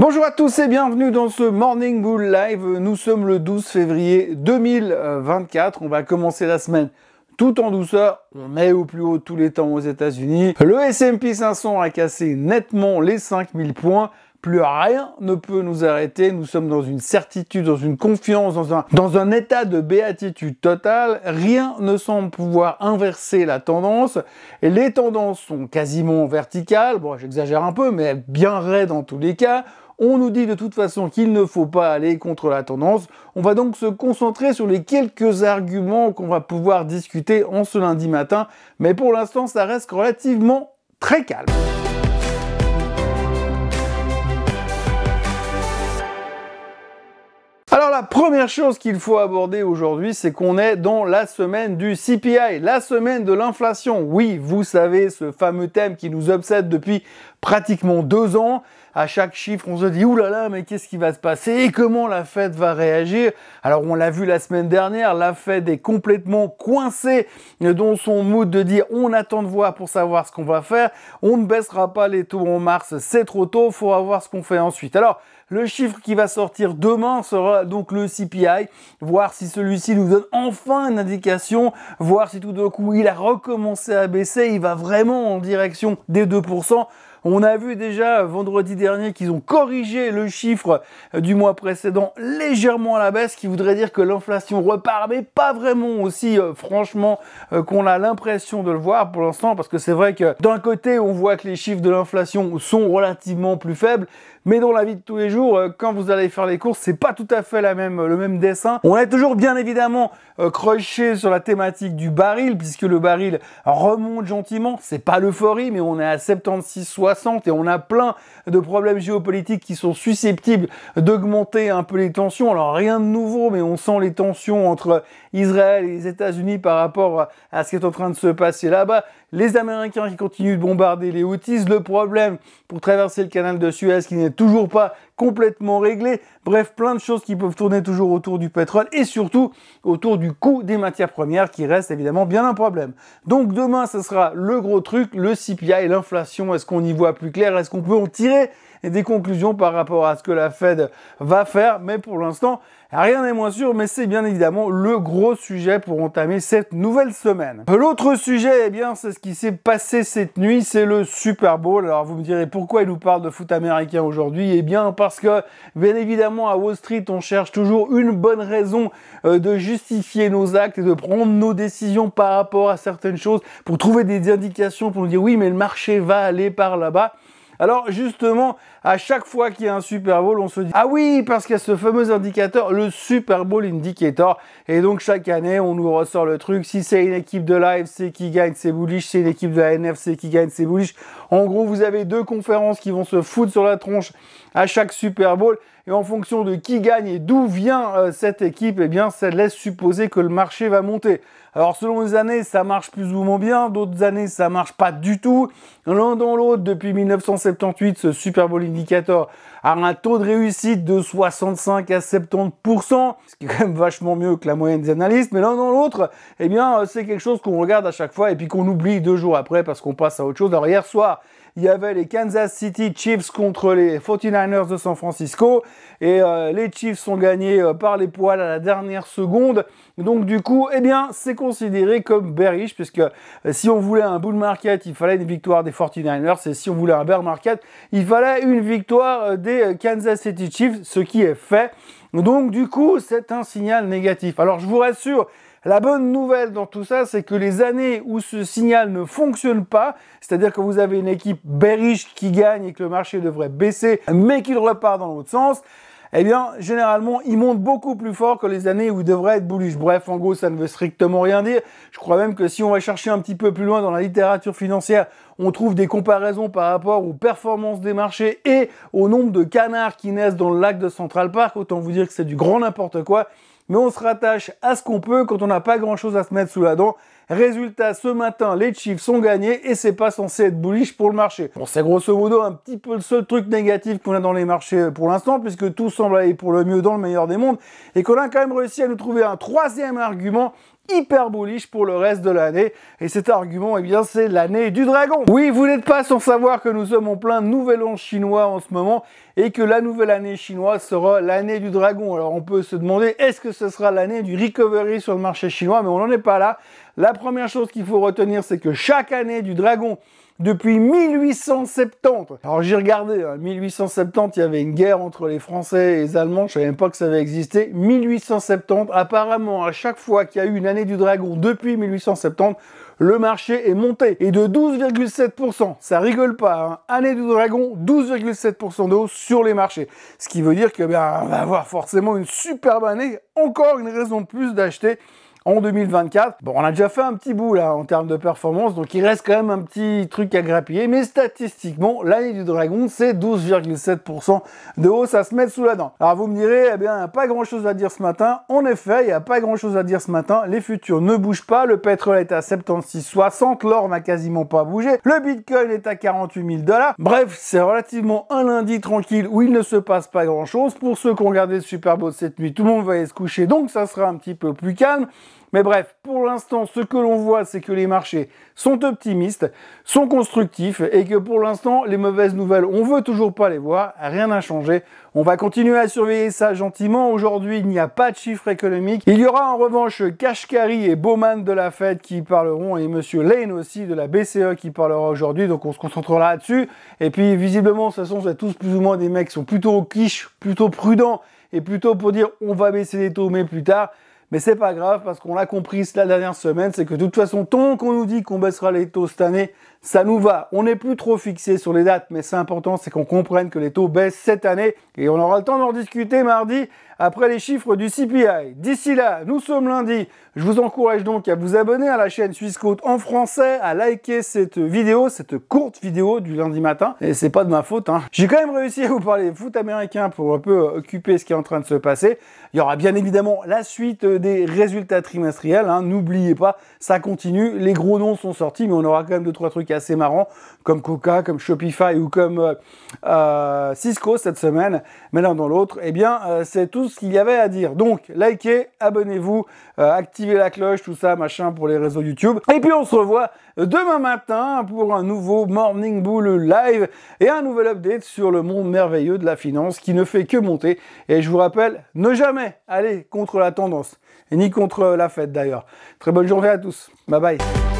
Bonjour à tous et bienvenue dans ce Morning Bull Live. Nous sommes le 12 février 2024. On va commencer la semaine tout en douceur. On est au plus haut de tous les temps aux États-Unis. Le S&P 500 a cassé nettement les 5000 points. Plus rien ne peut nous arrêter. Nous sommes dans une certitude, dans une confiance, dans un état de béatitude totale. Rien ne semble pouvoir inverser la tendance. Et les tendances sont quasiment verticales. Bon, j'exagère un peu, mais bien raides dans tous les cas. On nous dit de toute façon qu'il ne faut pas aller contre la tendance. On va donc se concentrer sur les quelques arguments qu'on va pouvoir discuter en ce lundi matin. Mais pour l'instant, ça reste relativement très calme. Alors la première chose qu'il faut aborder aujourd'hui, c'est qu'on est dans la semaine du CPI, la semaine de l'inflation. Oui, vous savez, ce fameux thème qui nous obsède depuis pratiquement 2 ans. À chaque chiffre, on se dit « Ouh là là, mais qu'est-ce qui va se passer et comment la Fed va réagir ?» Alors on l'a vu la semaine dernière, la Fed est complètement coincée dans son mood de dire « On attend de voir pour savoir ce qu'on va faire, on ne baissera pas les taux en mars, c'est trop tôt, il faudra voir ce qu'on fait ensuite. » Alors, le chiffre qui va sortir demain sera donc le CPI, voir si celui-ci nous donne enfin une indication, voir si tout d'un coup il a recommencé à baisser, il va vraiment en direction des 2%. On a vu déjà vendredi dernier qu'ils ont corrigé le chiffre du mois précédent légèrement à la baisse, qui voudrait dire que l'inflation repart, mais pas vraiment aussi franchement qu'on a l'impression de le voir pour l'instant, parce que c'est vrai que d'un côté on voit que les chiffres de l'inflation sont relativement plus faibles, mais dans la vie de tous les jours, quand vous allez faire les courses, c'est pas tout à fait le même dessin. On est toujours bien évidemment croché sur la thématique du baril, puisque le baril remonte gentiment. C'est pas l'euphorie, mais on est à 76,60 et on a plein de problèmes géopolitiques qui sont susceptibles d'augmenter un peu les tensions. Alors rien de nouveau, mais on sent les tensions entre Israël et les États-Unis par rapport à ce qui est en train de se passer là-bas. Les Américains qui continuent de bombarder les Houthis, le problème pour traverser le canal de Suez qui n'est toujours pas complètement réglé. Bref, plein de choses qui peuvent tourner toujours autour du pétrole et surtout autour du coût des matières premières qui reste évidemment bien un problème. Donc demain, ce sera le gros truc, le CPI, l'inflation. Est-ce qu'on y voit plus clair? Est-ce qu'on peut en tirer des conclusions par rapport à ce que la Fed va faire? Mais pour l'instant, rien n'est moins sûr, mais c'est bien évidemment le gros sujet pour entamer cette nouvelle semaine. L'autre sujet, eh bien, c'est ce qui s'est passé cette nuit, c'est le Super Bowl. Alors vous me direz pourquoi il nous parle de foot américain aujourd'hui? Eh bien parce que, bien évidemment, à Wall Street, on cherche toujours une bonne raison de justifier nos actes et de prendre nos décisions par rapport à certaines choses pour trouver des indications, pour nous dire oui, mais le marché va aller par là-bas. Alors justement, à chaque fois qu'il y a un Super Bowl, on se dit « Ah oui, parce qu'il y a ce fameux indicateur, le Super Bowl Indicator. » Et donc chaque année, on nous ressort le truc. Si c'est une équipe de la AFC qui gagne, c'est bullish. Si c'est une équipe de la NFC qui gagne, c'est bullish. En gros, vous avez 2 conférences qui vont se foutre sur la tronche à chaque Super Bowl. Et en fonction de qui gagne et d'où vient cette équipe, eh bien, ça laisse supposer que le marché va monter. Alors, selon les années, ça marche plus ou moins bien. D'autres années, ça marche pas du tout. L'un dans l'autre, depuis 1978, ce Super Bowl Indicator a un taux de réussite de 65 à 70%, ce qui est quand même vachement mieux que la moyenne des analystes. Mais l'un dans l'autre, eh bien, c'est quelque chose qu'on regarde à chaque fois et puis qu'on oublie 2 jours après parce qu'on passe à autre chose. Alors, hier soir, il y avait les Kansas City Chiefs contre les 49ers de San Francisco et les Chiefs sont gagnés par les poils à la dernière seconde. Donc du coup, eh bien, c'est considéré comme bearish puisque si on voulait un bull market, il fallait une victoire des 49ers et si on voulait un bear market, il fallait une victoire des Kansas City Chiefs, ce qui est fait. Donc du coup, c'est un signal négatif. Alors je vous rassure, la bonne nouvelle dans tout ça, c'est que les années où ce signal ne fonctionne pas, c'est-à-dire que vous avez une équipe bearish qui gagne et que le marché devrait baisser, mais qu'il repart dans l'autre sens, eh bien, généralement, il monte beaucoup plus fort que les années où il devrait être bullish. Bref, en gros, ça ne veut strictement rien dire. Je crois même que si on va chercher un petit peu plus loin dans la littérature financière, on trouve des comparaisons par rapport aux performances des marchés et au nombre de canards qui naissent dans le lac de Central Park. Autant vous dire que c'est du grand n'importe quoi. Mais on se rattache à ce qu'on peut quand on n'a pas grand-chose à se mettre sous la dent. Résultat, ce matin, les Chiefs sont gagnés et c'est pas censé être bullish pour le marché. Bon, c'est grosso modo un petit peu le seul truc négatif qu'on a dans les marchés pour l'instant, puisque tout semble aller pour le mieux dans le meilleur des mondes, et qu'on a quand même réussi à nous trouver un troisième argument hyper bullish pour le reste de l'année. Et cet argument, eh bien, c'est l'année du dragon. Oui, vous n'êtes pas sans savoir que nous sommes en plein nouvel an chinois en ce moment et que la nouvelle année chinoise sera l'année du dragon. Alors on peut se demander, est-ce que ce sera l'année du recovery sur le marché chinois? Mais on n'en est pas là. La première chose qu'il faut retenir, c'est que chaque année du dragon, depuis 1870. Alors j'ai regardé, 1870, il y avait une guerre entre les Français et les Allemands, je savais même pas que ça avait existé. 1870, apparemment, à chaque fois qu'il y a eu une année du dragon depuis 1870, le marché est monté. Et de 12,7%, ça rigole pas, année du dragon, 12,7% de hausse sur les marchés. Ce qui veut dire que on va avoir forcément une superbe année, encore une raison de plus d'acheter en 2024. Bon, on a déjà fait un petit bout là en termes de performance, donc il reste quand même un petit truc à grappiller, mais statistiquement, l'année du dragon, c'est 12,7% de hausse à se mettre sous la dent. Alors vous me direz, eh bien, pas grand chose à dire ce matin. En effet, il n'y a pas grand chose à dire ce matin. Les futurs ne bougent pas, le pétrole est à 76,60, l'or n'a quasiment pas bougé, le bitcoin est à 48 000 $. Bref, c'est relativement un lundi tranquille où il ne se passe pas grand chose. Pour ceux qui ont regardé le Super Bowl cette nuit, tout le monde va aller se coucher, donc ça sera un petit peu plus calme. Mais bref, pour l'instant, ce que l'on voit, c'est que les marchés sont optimistes, sont constructifs et que pour l'instant, les mauvaises nouvelles, on veut toujours pas les voir, rien n'a changé. On va continuer à surveiller ça gentiment. Aujourd'hui, il n'y a pas de chiffres économiques. Il y aura en revanche Kashkari et Bowman de la Fed qui parleront et Monsieur Lane aussi de la BCE qui parlera aujourd'hui. Donc on se concentrera là-dessus. Et puis visiblement, de toute façon, c'est tous plus ou moins des mecs qui sont plutôt quiches, plutôt prudents et plutôt pour dire on va baisser les taux mais plus tard. Mais c'est pas grave parce qu'on l'a compris la dernière semaine, c'est que de toute façon, tant qu'on nous dit qu'on baissera les taux cette année, ça nous va. On n'est plus trop fixé sur les dates, mais c'est important, c'est qu'on comprenne que les taux baissent cette année et on aura le temps d'en discuter mardi après les chiffres du CPI. D'ici là, nous sommes lundi. Je vous encourage donc à vous abonner à la chaîne Swissquote en français, à liker cette vidéo, cette courte vidéo du lundi matin. Et c'est pas de ma faute, hein. J'ai quand même réussi à vous parler foot américain pour un peu occuper ce qui est en train de se passer. Il y aura bien évidemment la suite des résultats trimestriels, hein. N'oubliez pas, ça continue. Les gros noms sont sortis, mais on aura quand même 2-3 trucs assez marrants, comme Coca, comme Shopify ou comme Cisco cette semaine. Mais l'un dans l'autre, eh bien, c'est tout ce qu'il y avait à dire. Donc, likez, abonnez-vous, activez la cloche, tout ça, machin, pour les réseaux YouTube. Et puis, on se revoit demain matin pour un nouveau Morning Bull live et un nouvel update sur le monde merveilleux de la finance qui ne fait que monter. Et je vous rappelle, ne jamais aller contre la tendance, et ni contre la Fed d'ailleurs. Très bonne journée à tous. Bye bye.